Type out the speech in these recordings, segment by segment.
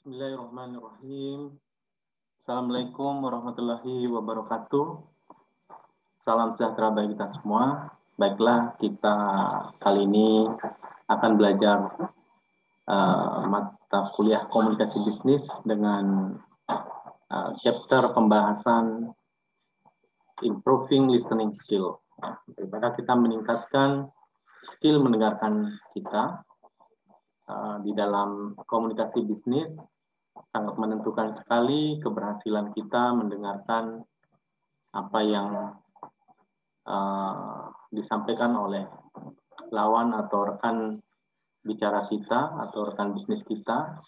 Bismillahirrahmanirrahim. Assalamualaikum warahmatullahi wabarakatuh. Salam sejahtera bagi kita semua. Baiklah, kita kali ini akan belajar mata kuliah komunikasi bisnis dengan chapter pembahasan improving listening skill. Daripada kita meningkatkan skill mendengarkan kita di dalam komunikasi bisnis, sangat menentukan sekali keberhasilan kita mendengarkan apa yang disampaikan oleh lawan atau rekan bicara kita atau rekan bisnis kita.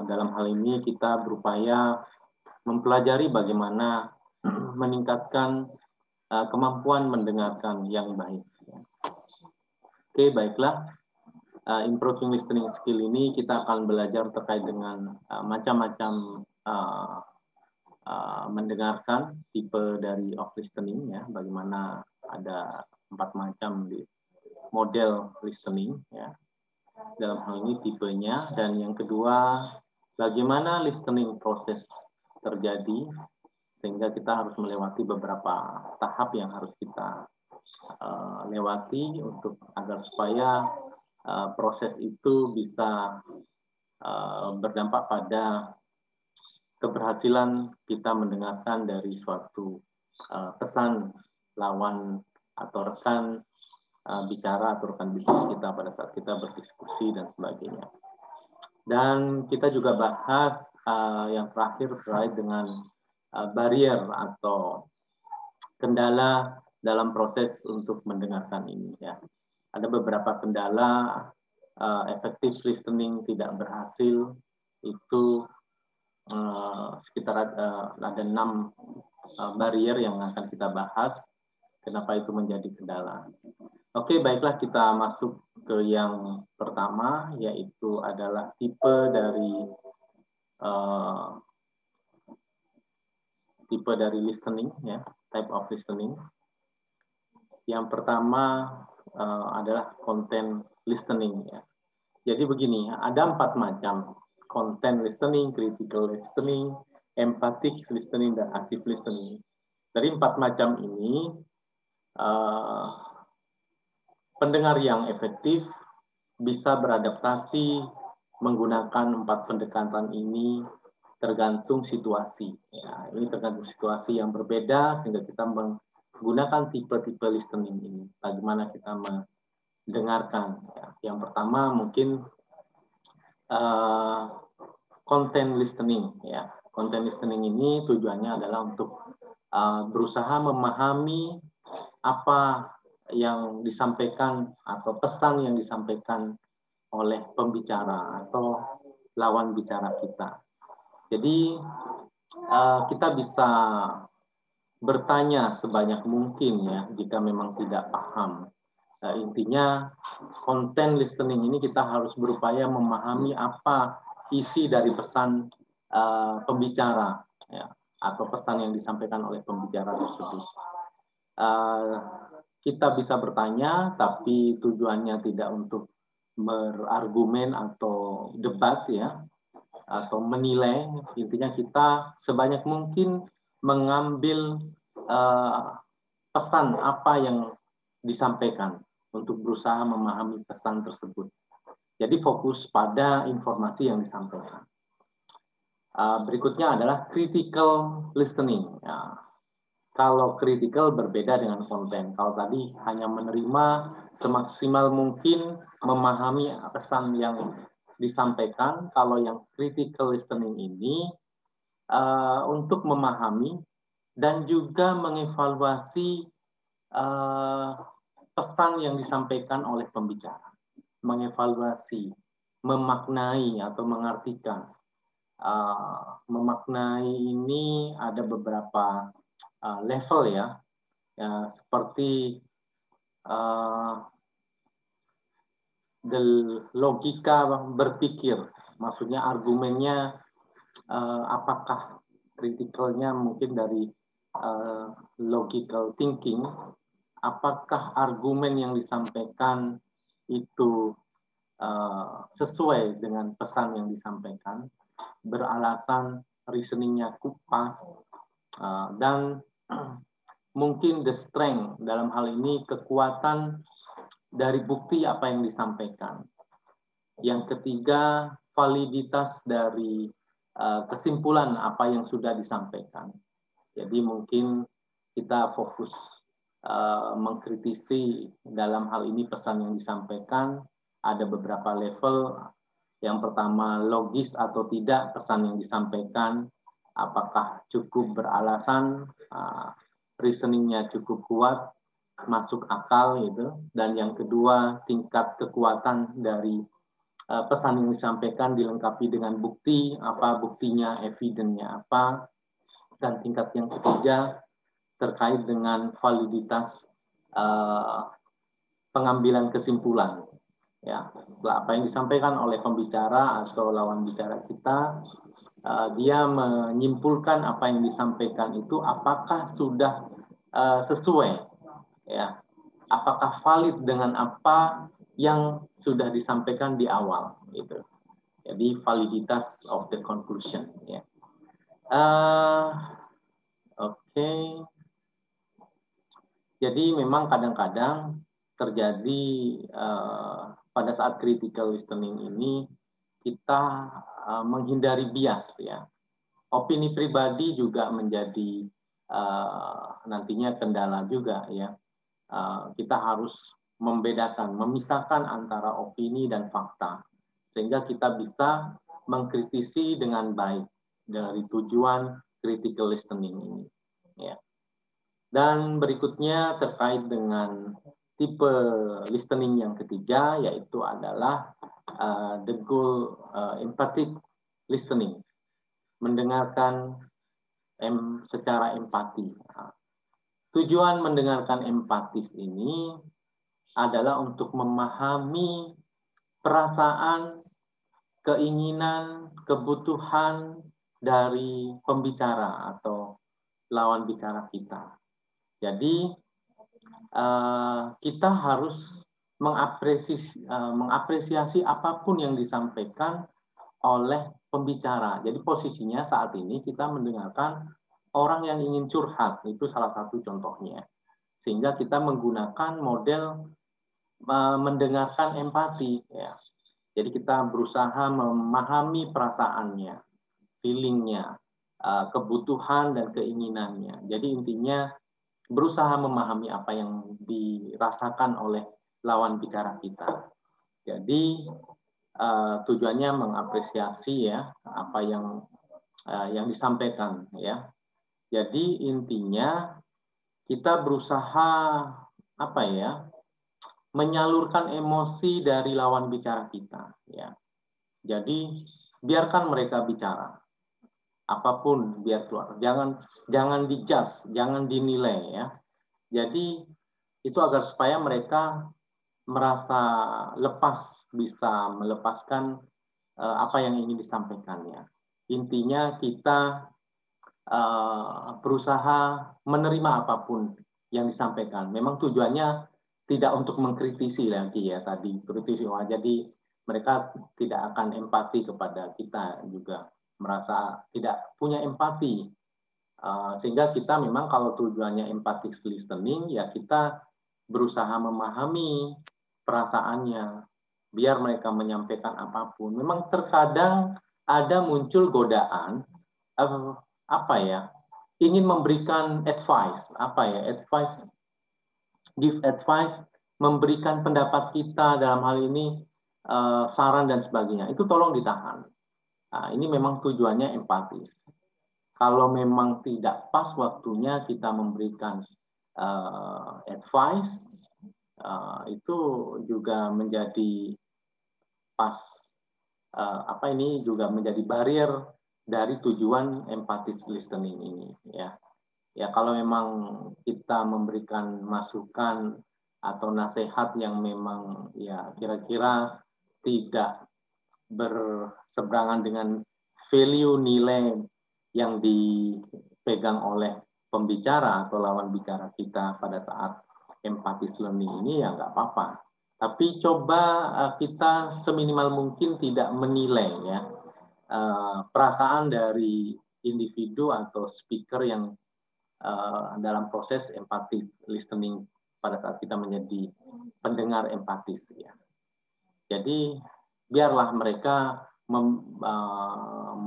Dalam hal ini kita berupaya mempelajari bagaimana meningkatkan kemampuan mendengarkan yang baik. Oke, baiklah. Improving listening skill ini kita akan belajar terkait dengan macam-macam mendengarkan tipe dari of listening, ya, bagaimana ada 4 macam di model listening, ya, dalam hal ini tipenya. Dan yang kedua, bagaimana listening proses terjadi, sehingga kita harus melewati beberapa tahap yang harus kita lewati untuk agar supaya proses itu bisa berdampak pada keberhasilan kita mendengarkan dari suatu pesan lawan atau rekan bicara atau rekan bisnis kita pada saat kita berdiskusi dan sebagainya. Dan kita juga bahas yang terakhir terkait dengan barrier atau kendala dalam proses untuk mendengarkan ini, ya. Ada beberapa kendala effective listening tidak berhasil, itu sekitar ada 6 barrier yang akan kita bahas. Kenapa itu menjadi kendala? Oke, baiklah, kita masuk ke yang pertama, yaitu adalah tipe dari listening, ya, type of listening. Yang pertama adalah content listening, ya. Jadi begini, ada 4 macam: content listening, critical listening, empathic listening, dan active listening. Dari 4 macam ini, pendengar yang efektif bisa beradaptasi menggunakan 4 pendekatan ini tergantung situasi. Ya, ini tergantung situasi yang berbeda, sehingga kita menggunakan tipe-tipe listening ini. Bagaimana kita mendengarkan. Ya. Yang pertama mungkin content listening. Ya. Content listening ini tujuannya adalah untuk berusaha memahami apa yang disampaikan atau pesan yang disampaikan oleh pembicara atau lawan bicara kita. Jadi kita bisa bertanya sebanyak mungkin, ya, jika memang tidak paham. Intinya content listening ini kita harus berupaya memahami apa isi dari pesan pembicara, ya, atau pesan yang disampaikan oleh pembicara tersebut. Kita bisa bertanya, tapi tujuannya tidak untuk berargumen atau debat, ya, atau menilai. Intinya kita sebanyak mungkin mengambil pesan apa yang disampaikan untuk berusaha memahami pesan tersebut. Jadi fokus pada informasi yang disampaikan. Berikutnya adalah critical listening. Ya. Kalau critical berbeda dengan konten. Kalau tadi hanya menerima semaksimal mungkin, memahami pesan yang disampaikan. Kalau yang critical listening ini untuk memahami dan juga mengevaluasi pesan yang disampaikan oleh pembicara, mengevaluasi, memaknai atau mengartikan. Memaknai ini ada beberapa level, ya, seperti logika berpikir, maksudnya argumennya apakah kritikalnya mungkin dari logical thinking, apakah argumen yang disampaikan itu sesuai dengan pesan yang disampaikan, beralasan, reasoningnya kupas, dan mungkin the strength dalam hal ini kekuatan dari bukti apa yang disampaikan. Yang ketiga, validitas dari kesimpulan apa yang sudah disampaikan. Jadi mungkin kita fokus mengkritisi dalam hal ini pesan yang disampaikan. Ada beberapa level. Yang pertama, logis atau tidak pesan yang disampaikan. Apakah cukup beralasan, reasoningnya cukup kuat, masuk akal gitu. Dan yang kedua, tingkat kekuatan dari pesan yang disampaikan dilengkapi dengan bukti, apa buktinya, evidence-nya apa. Dan tingkat yang ketiga terkait dengan validitas pengambilan kesimpulan. Ya, setelah apa yang disampaikan oleh pembicara atau lawan bicara kita, dia menyimpulkan apa yang disampaikan itu apakah sudah sesuai, ya, apakah valid dengan apa yang sudah disampaikan di awal, gitu. Jadi validitas of the conclusion, ya. Oke. Jadi memang kadang-kadang terjadi pada saat critical listening ini kita menghindari bias, ya. Opini pribadi juga menjadi nantinya kendala juga, ya. Kita harus membedakan, memisahkan antara opini dan fakta sehingga kita bisa mengkritisi dengan baik dari tujuan critical listening ini, ya. Dan berikutnya terkait dengan tipe listening yang ketiga, yaitu adalah the goal empathic listening, mendengarkan secara empati. Tujuan mendengarkan empatis ini adalah untuk memahami perasaan, keinginan, kebutuhan dari pembicara atau lawan bicara kita. Jadi kita harus mengapresiasi apapun yang disampaikan oleh pembicara. Jadi posisinya saat ini kita mendengarkan orang yang ingin curhat, itu salah satu contohnya. Sehingga kita menggunakan model mendengarkan empati, ya. Jadi kita berusaha memahami perasaannya, feelingnya, kebutuhan dan keinginannya. Jadi intinya berusaha memahami apa yang dirasakan oleh lawan bicara kita. Jadi tujuannya mengapresiasi, ya, apa yang disampaikan, ya. Jadi intinya kita berusaha apa ya, menyalurkan emosi dari lawan bicara kita, ya. Jadi biarkan mereka bicara. Apapun biar keluar. Jangan dijudge, jangan dinilai, ya. Jadi itu agar supaya mereka merasa lepas, bisa melepaskan apa yang ingin disampaikannya. Intinya kita berusaha menerima apapun yang disampaikan. Memang tujuannya tidak untuk mengkritisi lagi, ya, tadi kritisi. Jadi mereka tidak akan empati kepada kita juga, merasa tidak punya empati. Sehingga kita memang kalau tujuannya empathic listening, ya kita berusaha memahami perasaannya, biar mereka menyampaikan apapun. Memang terkadang ada muncul godaan, apa ya, ingin memberikan advice, give advice, memberikan pendapat kita dalam hal ini, saran dan sebagainya. Itu tolong ditahan. Nah, ini memang tujuannya empatis. Kalau memang tidak pas waktunya kita memberikan advice, itu juga menjadi pas, ini juga menjadi barrier dari tujuan empathic listening ini, ya. Ya, kalau memang kita memberikan masukan atau nasihat yang memang, ya, kira-kira tidak berseberangan dengan value, nilai yang dipegang oleh pembicara atau lawan bicara kita pada saat empathic listening ini, ya nggak apa-apa. Tapi coba kita seminimal mungkin tidak menilai ya perasaan dari individu atau speaker yang dalam proses empatis listening pada saat kita menjadi pendengar empatis ya. Jadi biarlah mereka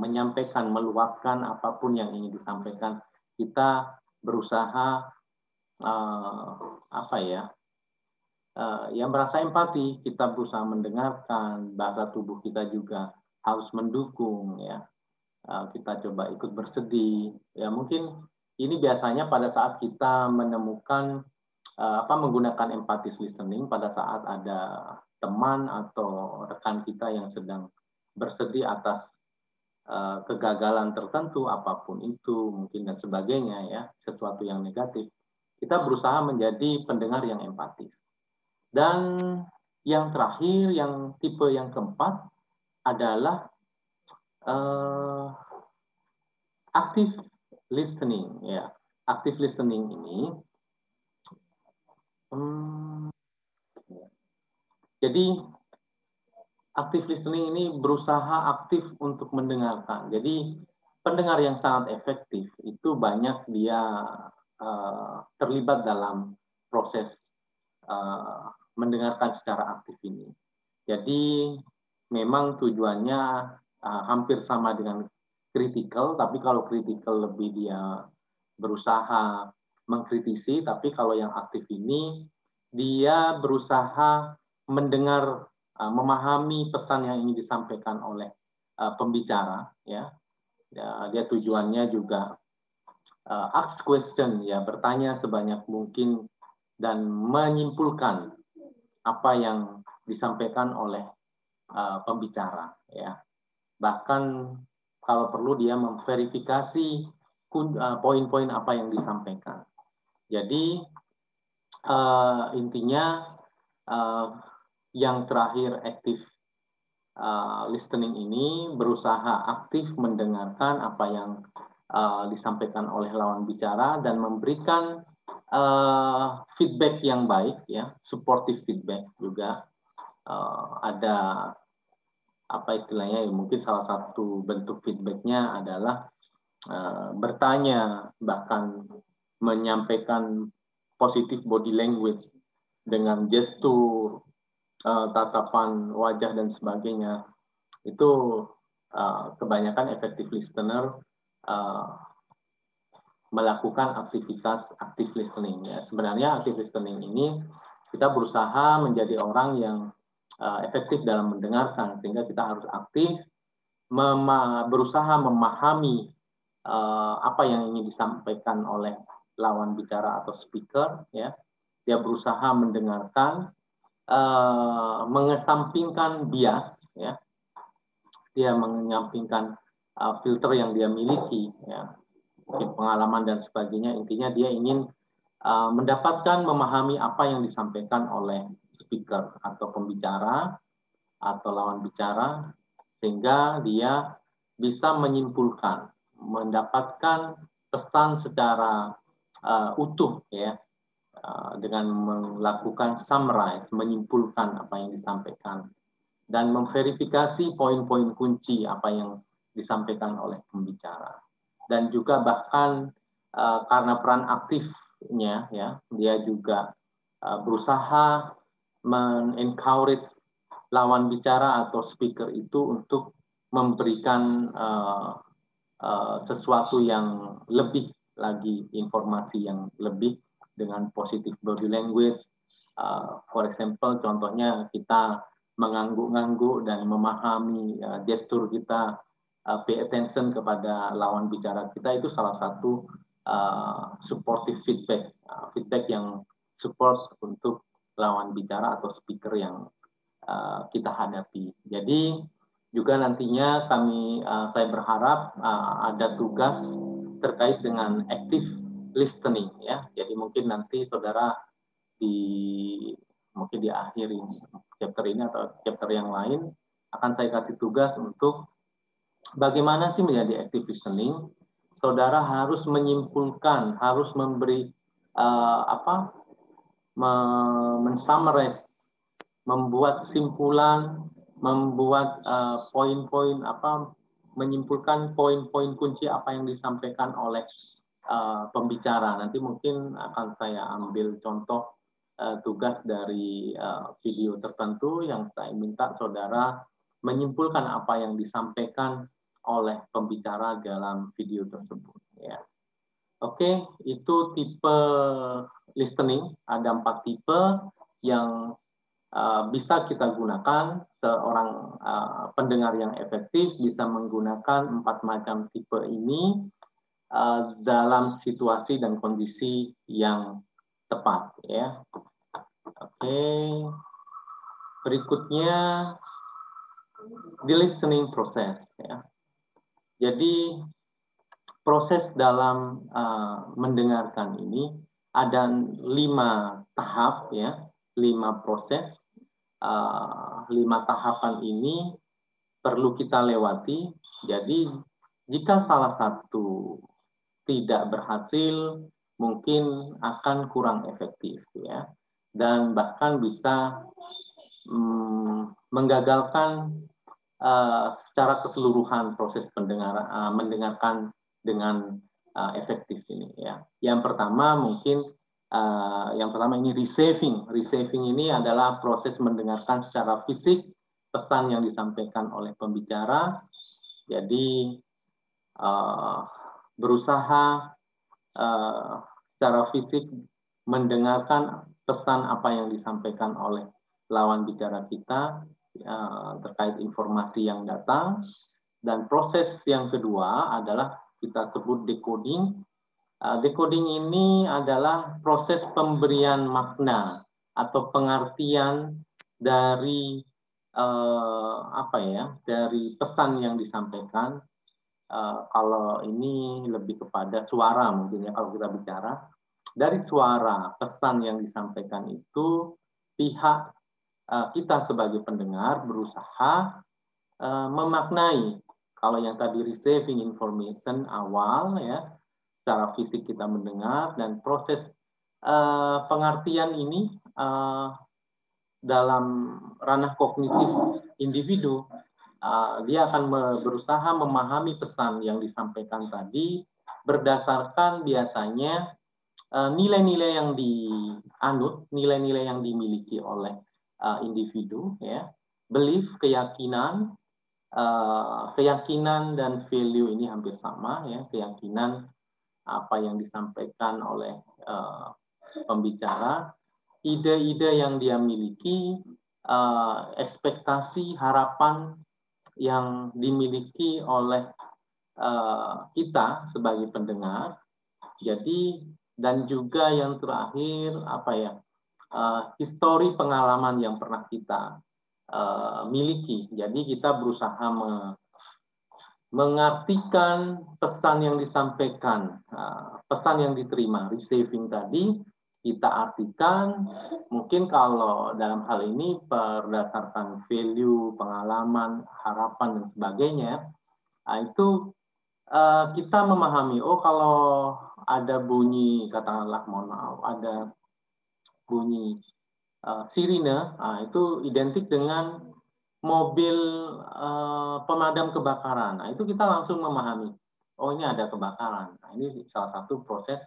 menyampaikan, meluapkan apapun yang ingin disampaikan. Kita berusaha merasa empati, kita berusaha mendengarkan, bahasa tubuh kita juga harus mendukung ya. Kita coba ikut bersedih ya, mungkin ini biasanya pada saat kita menemukan menggunakan empatis listening pada saat ada teman atau rekan kita yang sedang bersedih atas kegagalan tertentu, apapun itu mungkin dan sebagainya ya, sesuatu yang negatif. Kita berusaha menjadi pendengar yang empatis. Dan yang terakhir, yang tipe yang keempat adalah active listening ya. Active listening ini jadi active listening ini berusaha aktif untuk mendengarkan. Jadi pendengar yang sangat efektif itu banyak dia terlibat dalam proses mendengarkan secara aktif ini. Jadi memang tujuannya hampir sama dengan kritikal, tapi kalau kritikal lebih dia berusaha mengkritisi, tapi kalau yang aktif ini dia berusaha mendengar, memahami pesan yang ingin disampaikan oleh pembicara ya. Dia tujuannya juga ask question ya, bertanya sebanyak mungkin dan menyimpulkan apa yang disampaikan oleh pembicara ya. Bahkan kalau perlu dia memverifikasi poin-poin apa yang disampaikan. Jadi intinya yang terakhir active listening ini berusaha aktif mendengarkan apa yang disampaikan oleh lawan bicara dan memberikan feedback yang baik ya, supportive feedback juga. Ada apa istilahnya ya, mungkin salah satu bentuk feedbacknya adalah bertanya, bahkan menyampaikan positif body language dengan gestur, tatapan wajah dan sebagainya. Itu kebanyakan effective listener melakukan aktivitas active listening ya. Sebenarnya active listening ini kita berusaha menjadi orang yang efektif dalam mendengarkan, sehingga kita harus aktif berusaha memahami apa yang ingin disampaikan oleh lawan bicara atau speaker ya. Dia berusaha mendengarkan, mengesampingkan bias ya. Dia menyampingkan filter yang dia miliki ya, mungkin pengalaman dan sebagainya. Intinya dia ingin mendapatkan, memahami apa yang disampaikan oleh speaker atau pembicara atau lawan bicara, sehingga dia bisa menyimpulkan, mendapatkan pesan secara utuh ya, dengan melakukan summarize, menyimpulkan apa yang disampaikan dan memverifikasi poin-poin kunci apa yang disampaikan oleh pembicara. Dan juga bahkan karena peran aktifnya ya, dia juga berusaha men-encourage lawan bicara atau speaker itu untuk memberikan sesuatu yang lebih lagi, informasi yang lebih dengan positif body language. For example, contohnya kita mengangguk-ngangguk dan memahami gestur kita, pay attention kepada lawan bicara kita, itu salah satu supportive feedback, feedback yang support untuk lawan bicara atau speaker yang kita hadapi. Jadi juga nantinya saya berharap ada tugas terkait dengan active listening ya. Jadi mungkin nanti saudara mungkin di akhir chapter ini atau chapter yang lain akan saya kasih tugas untuk bagaimana sih menjadi active listening. Saudara harus menyimpulkan, harus memberi men-summarize membuat kesimpulan, membuat poin-poin menyimpulkan poin-poin kunci apa yang disampaikan oleh pembicara. Nanti mungkin akan saya ambil contoh tugas dari video tertentu yang saya minta saudara menyimpulkan apa yang disampaikan oleh pembicara dalam video tersebut. Ya. Oke, itu tipe listening. Ada 4 tipe yang bisa kita gunakan. Seorang pendengar yang efektif bisa menggunakan 4 macam tipe ini dalam situasi dan kondisi yang tepat. Ya. Oke, berikutnya the listening process. Ya. Jadi proses dalam mendengarkan ini ada 5 tahap, ya, 5 proses. 5 tahapan ini perlu kita lewati. Jadi jika salah satu tidak berhasil, mungkin akan kurang efektif, ya, dan bahkan bisa menggagalkan secara keseluruhan proses mendengarkan dengan efektif ini, ya. Yang pertama mungkin ini receiving. Receiving ini adalah proses mendengarkan secara fisik pesan yang disampaikan oleh pembicara. Jadi berusaha secara fisik mendengarkan pesan apa yang disampaikan oleh lawan bicara kita terkait informasi yang datang. Dan proses yang kedua adalah kita sebut decoding. Decoding ini adalah proses pemberian makna atau pengertian dari dari pesan yang disampaikan. Kalau ini lebih kepada suara mungkin, ya, kalau kita bicara dari suara pesan yang disampaikan itu, pihak kita sebagai pendengar berusaha memaknai. Kalau yang tadi receiving information awal, ya, secara fisik kita mendengar, dan proses pengertian ini dalam ranah kognitif individu, dia akan berusaha memahami pesan yang disampaikan tadi berdasarkan biasanya nilai-nilai yang dianut, nilai-nilai yang dimiliki oleh individu, ya, belief, keyakinan. Keyakinan dan value ini hampir sama, ya. Keyakinan apa yang disampaikan oleh pembicara, ide-ide yang dia miliki, ekspektasi, harapan yang dimiliki oleh kita sebagai pendengar. Jadi, dan juga yang terakhir histori pengalaman yang pernah kita miliki. Jadi kita berusaha mengartikan pesan yang disampaikan, pesan yang diterima, receiving tadi, kita artikan. Mungkin kalau dalam hal ini berdasarkan value, pengalaman, harapan, dan sebagainya, itu kita memahami, oh kalau ada bunyi, katakanlah, mohon maaf, ada bunyi sirine, itu identik dengan mobil pemadam kebakaran. Nah, itu kita langsung memahami, oh ini ada kebakaran. Nah, ini salah satu proses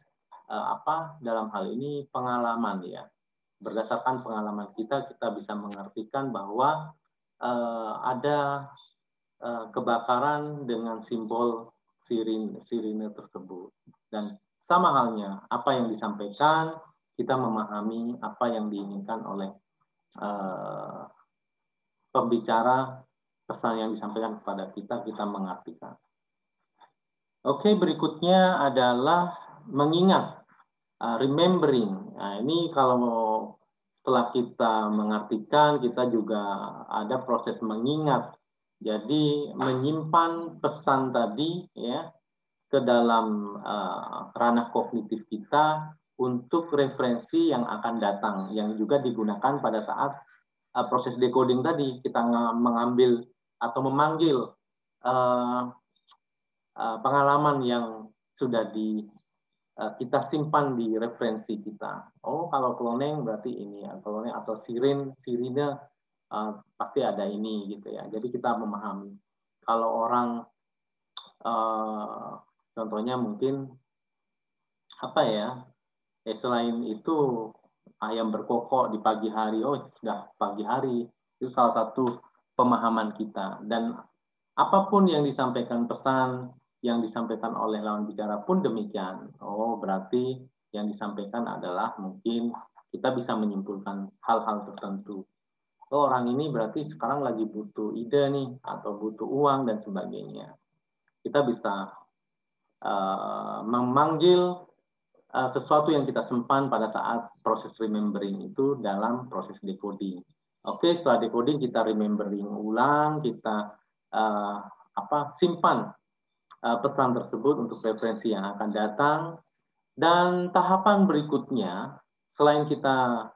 dalam hal ini pengalaman, ya. Berdasarkan pengalaman kita bisa mengartikan bahwa ada kebakaran dengan simbol sirine tersebut. Dan sama halnya, apa yang disampaikan, kita memahami apa yang diinginkan oleh pembicara, pesan yang disampaikan kepada kita mengartikan. Oke, berikutnya adalah mengingat, remembering. Nah, ini kalau setelah kita mengartikan, kita juga ada proses mengingat. Jadi menyimpan pesan tadi, ya, ke dalam ranah kognitif kita untuk referensi yang akan datang, yang juga digunakan pada saat proses decoding tadi. Kita mengambil atau memanggil pengalaman yang sudah kita simpan di referensi kita. Oh, kalau cloneng berarti ini, ya, cloneng atau sirine pasti ada ini gitu ya. Jadi kita memahami. Kalau orang contohnya mungkin apa ya? Selain itu ayam berkokok di pagi hari, oh sudah pagi hari, itu salah satu pemahaman kita. Dan apapun yang disampaikan, pesan yang disampaikan oleh lawan bicara pun demikian. Oh berarti yang disampaikan adalah mungkin kita bisa menyimpulkan hal-hal tertentu. Oh orang ini berarti sekarang lagi butuh ide nih, atau butuh uang dan sebagainya. Kita bisa memanggil sesuatu yang kita simpan pada saat proses remembering itu dalam proses decoding. Oke, setelah decoding kita remembering ulang, kita simpan pesan tersebut untuk referensi yang akan datang. Dan tahapan berikutnya, selain kita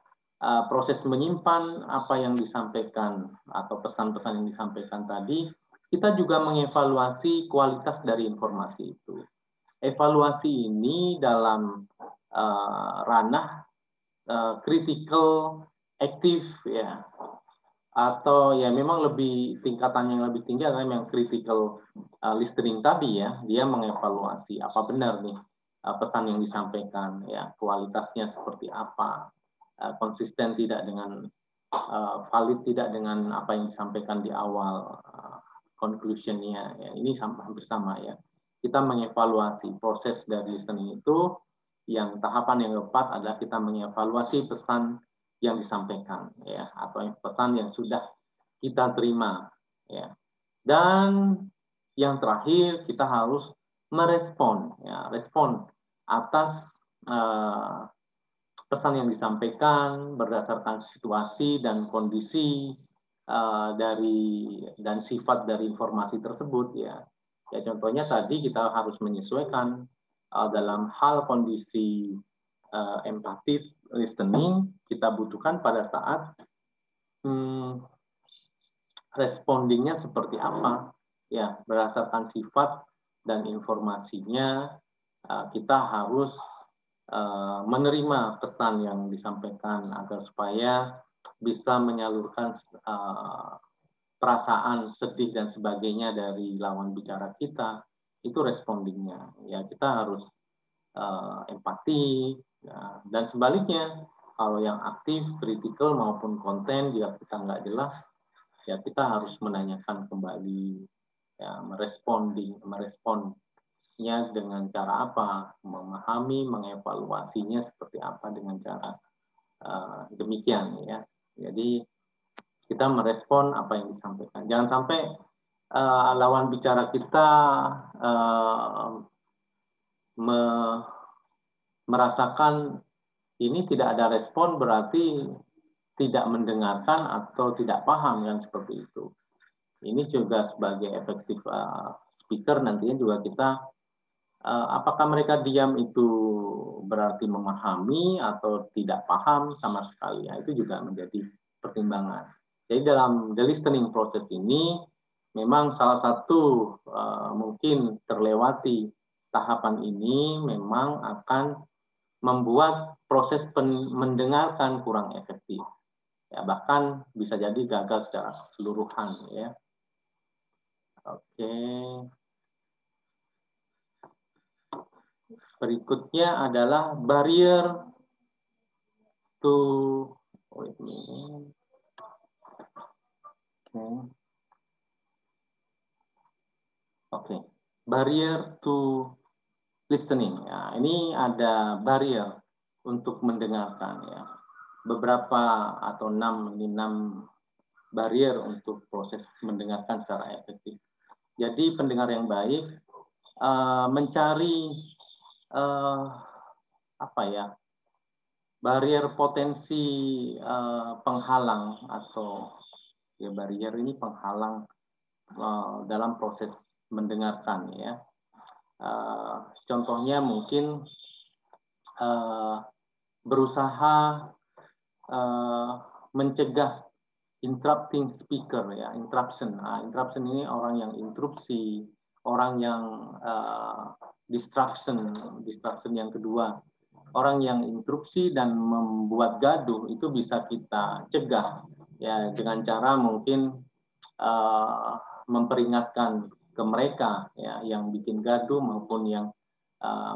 proses menyimpan apa yang disampaikan atau pesan-pesan yang disampaikan tadi, kita juga mengevaluasi kualitas dari informasi itu. Evaluasi ini dalam ranah critical, aktif ya, atau ya memang lebih tingkatan yang lebih tinggi adalah yang critical listening tadi ya, dia mengevaluasi apa benar nih pesan yang disampaikan ya, kualitasnya seperti apa, konsisten tidak dengan valid tidak dengan apa yang disampaikan di awal, conclusion-nya ya, ini hampir sama ya. Kita mengevaluasi proses dari listening itu, yang tahapan yang keempat adalah kita mengevaluasi pesan yang disampaikan ya, atau pesan yang sudah kita terima ya. Dan yang terakhir kita harus merespon ya, respon atas pesan yang disampaikan berdasarkan situasi dan kondisi dan sifat dari informasi tersebut ya. Ya contohnya tadi kita harus menyesuaikan dalam hal kondisi empatif listening, kita butuhkan pada saat respondingnya seperti apa ya, berdasarkan sifat dan informasinya kita harus menerima pesan yang disampaikan agar supaya bisa menyalurkan perasaan sedih dan sebagainya dari lawan bicara kita, itu respondingnya ya, kita harus empati ya. Dan sebaliknya kalau yang aktif, kritikal maupun konten, jika kita nggak jelas ya kita harus menanyakan kembali ya, meresponnya dengan cara apa, memahami, mengevaluasinya seperti apa dengan cara demikian ya. Jadi kita merespon apa yang disampaikan. Jangan sampai lawan bicara kita merasakan ini tidak ada respon berarti tidak mendengarkan atau tidak paham, kan seperti itu. Ini juga sebagai efektif speaker nantinya juga kita apakah mereka diam itu berarti memahami atau tidak paham sama sekali. Ya, itu juga menjadi pertimbangan. Jadi dalam the listening process ini memang salah satu mungkin terlewati tahapan ini memang akan membuat proses mendengarkan kurang efektif. Ya, bahkan bisa jadi gagal secara keseluruhan ya. Oke. Berikutnya adalah barrier to barrier to listening. Ya, ini ada barrier untuk mendengarkan ya. Beberapa atau 6 barrier untuk proses mendengarkan secara efektif. Jadi pendengar yang baik mencari barrier potensi penghalang, atau ya barrier ini penghalang dalam proses mendengarkan ya. Contohnya mungkin berusaha mencegah interrupting speaker ya, interruption. Interruption ini orang yang interupsi, orang yang distraction yang kedua. Orang yang interupsi dan membuat gaduh itu bisa kita cegah ya dengan cara mungkin memperingatkan ke mereka ya yang bikin gaduh maupun yang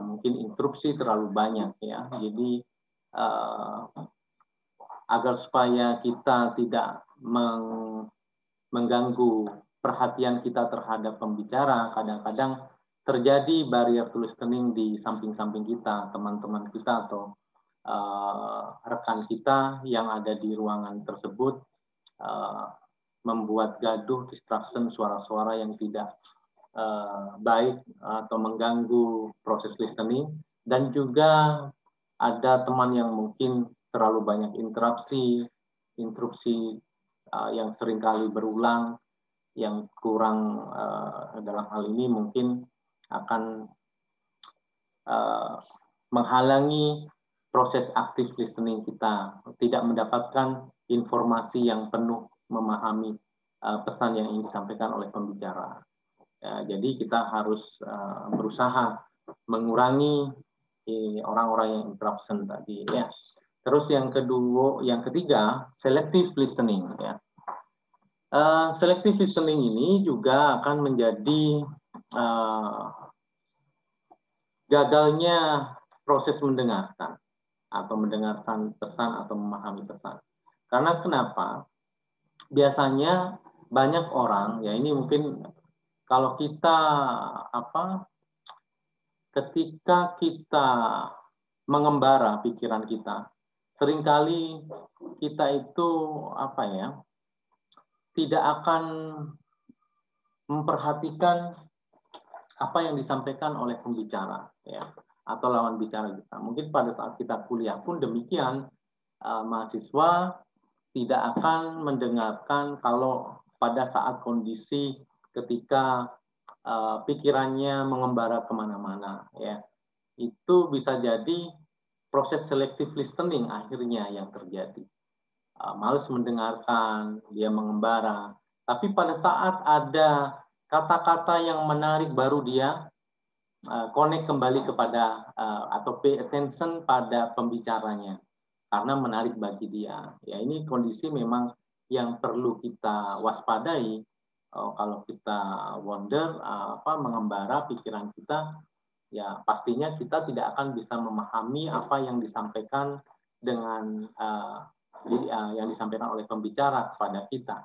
mungkin interupsi terlalu banyak ya. Jadi agar supaya kita tidak mengganggu perhatian kita terhadap pembicara, kadang-kadang terjadi barrier to listening di samping-samping kita, teman-teman kita atau rekan kita yang ada di ruangan tersebut membuat gaduh, distraction, suara-suara yang tidak baik atau mengganggu proses listening, dan juga ada teman yang mungkin terlalu banyak interupsi yang seringkali berulang, yang kurang dalam hal ini mungkin akan menghalangi proses aktif listening kita, tidak mendapatkan informasi yang penuh memahami pesan yang ingin disampaikan oleh pembicara. Ya, jadi kita harus berusaha mengurangi orang-orang yang interruption tadi. Ya. Terus yang ketiga, selective listening. Ya. Selective listening ini juga akan menjadi gagalnya proses mendengarkan atau mendengarkan pesan atau memahami pesan. Karena kenapa? Biasanya banyak orang, ya ini mungkin kalau kita ketika kita mengembara pikiran kita, seringkali kita itu tidak akan memperhatikan apa yang disampaikan oleh pembicara ya atau lawan bicara kita. Mungkin pada saat kita kuliah pun demikian, mahasiswa tidak akan mendengarkan kalau pada saat kondisi ketika pikirannya mengembara kemana-mana ya. Itu bisa jadi proses selective listening akhirnya yang terjadi. Males mendengarkan, dia mengembara. Tapi pada saat ada kata-kata yang menarik baru dia connect kembali kepada atau pay attention pada pembicaranya karena menarik bagi dia. Ya ini kondisi memang yang perlu kita waspadai. Kalau kita mengembara pikiran kita, ya pastinya kita tidak akan bisa memahami apa yang disampaikan dengan yang disampaikan oleh pembicara kepada kita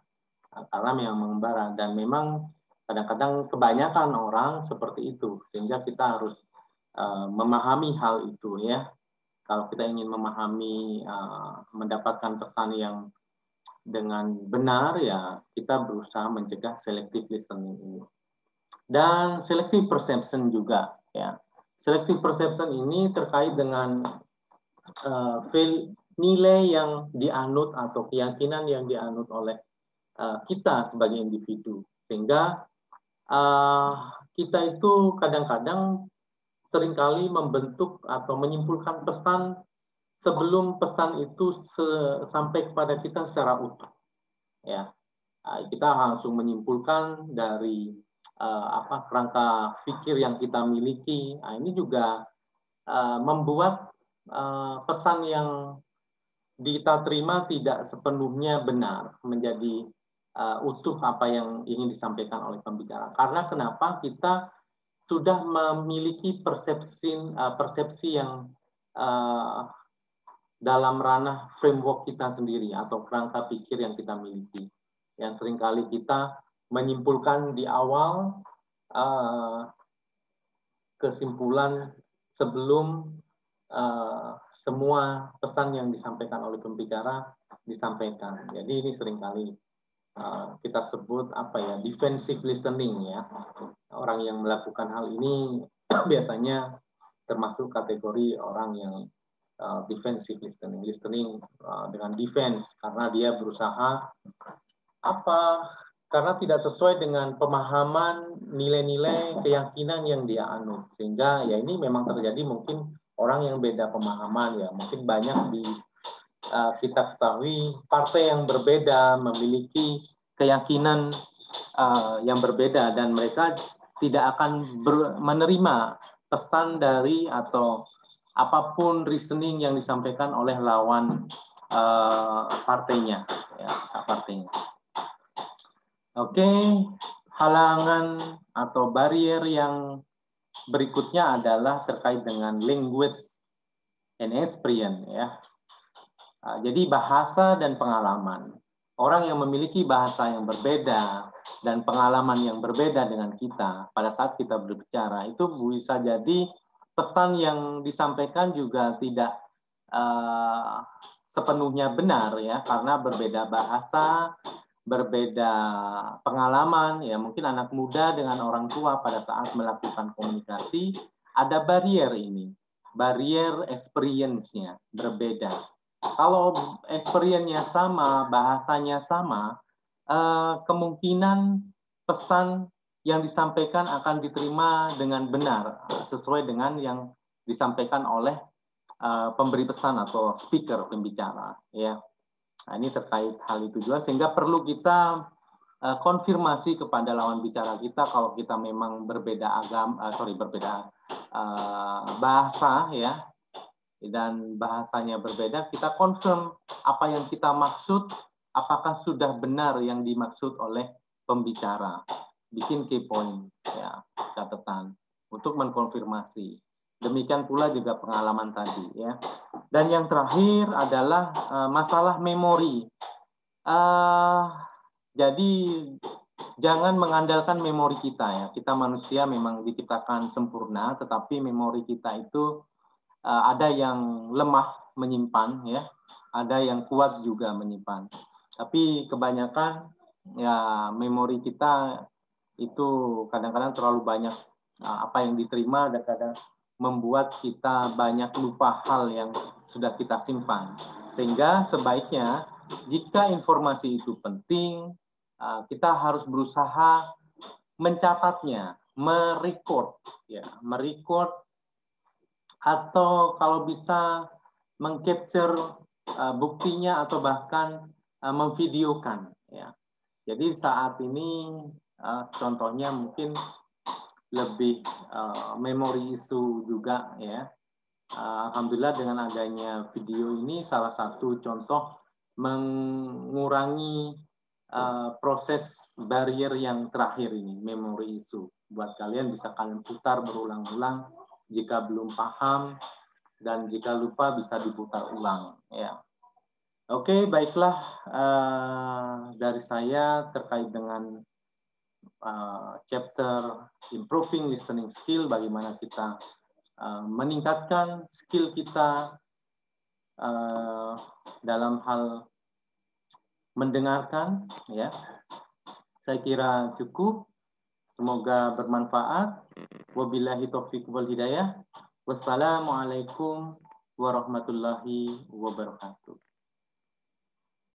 karena memang mengembara, dan memang kadang-kadang kebanyakan orang seperti itu, sehingga kita harus memahami hal itu ya. Kalau kita ingin memahami, mendapatkan pesan yang dengan benar ya, kita berusaha mencegah selective listening ini. Dan selective perception juga ya. Selective perception ini terkait dengan nilai yang dianut atau keyakinan yang dianut oleh kita sebagai individu, sehingga kita itu kadang-kadang seringkali membentuk atau menyimpulkan pesan sebelum pesan itu sampai kepada kita secara utuh. Ya, kita langsung menyimpulkan dari kerangka pikir yang kita miliki. Ini juga membuat pesan yang kita terima tidak sepenuhnya benar, menjadi utuh apa yang ingin disampaikan oleh pembicara. Karena kenapa? Kita sudah memiliki persepsi yang dalam ranah framework kita sendiri atau kerangka pikir yang kita miliki. Yang seringkali kita menyimpulkan di awal kesimpulan sebelum semua pesan yang disampaikan oleh pembicara disampaikan. Jadi ini seringkali kita sebut defensive listening ya. Orang yang melakukan hal ini biasanya termasuk kategori orang yang defensive listening dengan defense, karena dia berusaha karena tidak sesuai dengan pemahaman nilai-nilai keyakinan yang dia anut, sehingga ya ini memang terjadi mungkin orang yang beda pemahaman ya. Mungkin banyak di kita ketahui partai yang berbeda memiliki keyakinan yang berbeda, dan mereka tidak akan menerima pesan dari atau apapun reasoning yang disampaikan oleh lawan partainya. Ya. partainya. Oke, halangan atau barrier yang berikutnya adalah terkait dengan language and experience ya. Jadi bahasa dan pengalaman. Orang yang memiliki bahasa yang berbeda dan pengalaman yang berbeda dengan kita pada saat kita berbicara itu bisa jadi pesan yang disampaikan juga tidak sepenuhnya benar ya, karena berbeda bahasa, berbeda pengalaman ya. Mungkin anak muda dengan orang tua pada saat melakukan komunikasi ada barrier ini, barrier experience-nya berbeda. Kalau experience-nya sama, bahasanya sama, kemungkinan pesan yang disampaikan akan diterima dengan benar sesuai dengan yang disampaikan oleh pemberi pesan atau speaker, pembicara ya. Nah, ini terkait hal itu juga, sehingga perlu kita konfirmasi kepada lawan bicara kita kalau kita memang berbeda berbeda bahasa ya, dan bahasanya berbeda, kita confirm apa yang kita maksud, apakah sudah benar yang dimaksud oleh pembicara. Bikin key point ya, catatan untuk mengkonfirmasi. Demikian pula juga pengalaman tadi ya. Dan yang terakhir adalah masalah memori. Jadi jangan mengandalkan memori kita ya. Kita manusia memang diciptakan sempurna, tetapi memori kita itu ada yang lemah menyimpan ya, ada yang kuat juga menyimpan. Tapi kebanyakan ya memori kita itu kadang-kadang terlalu banyak apa yang diterima, dan kadang membuat kita banyak lupa hal yang sudah kita simpan. Sehingga sebaiknya jika informasi itu penting, kita harus berusaha mencatatnya, merecord ya, merecord, atau kalau bisa mengcapture buktinya atau bahkan memvideokan ya. Jadi saat ini contohnya mungkin lebih memori isu juga ya. Alhamdulillah dengan adanya video ini salah satu contoh mengurangi proses barrier yang terakhir ini, memori isu. Buat kalian bisa kalian putar berulang-ulang jika belum paham, dan jika lupa bisa diputar ulang ya. Oke, baiklah dari saya terkait dengan chapter improving listening skill, bagaimana kita meningkatkan skill kita dalam hal mendengarkan ya. Saya kira cukup, semoga bermanfaat. Wabillahi taufiq wal hidayah. Wassalamualaikum warahmatullahi wabarakatuh.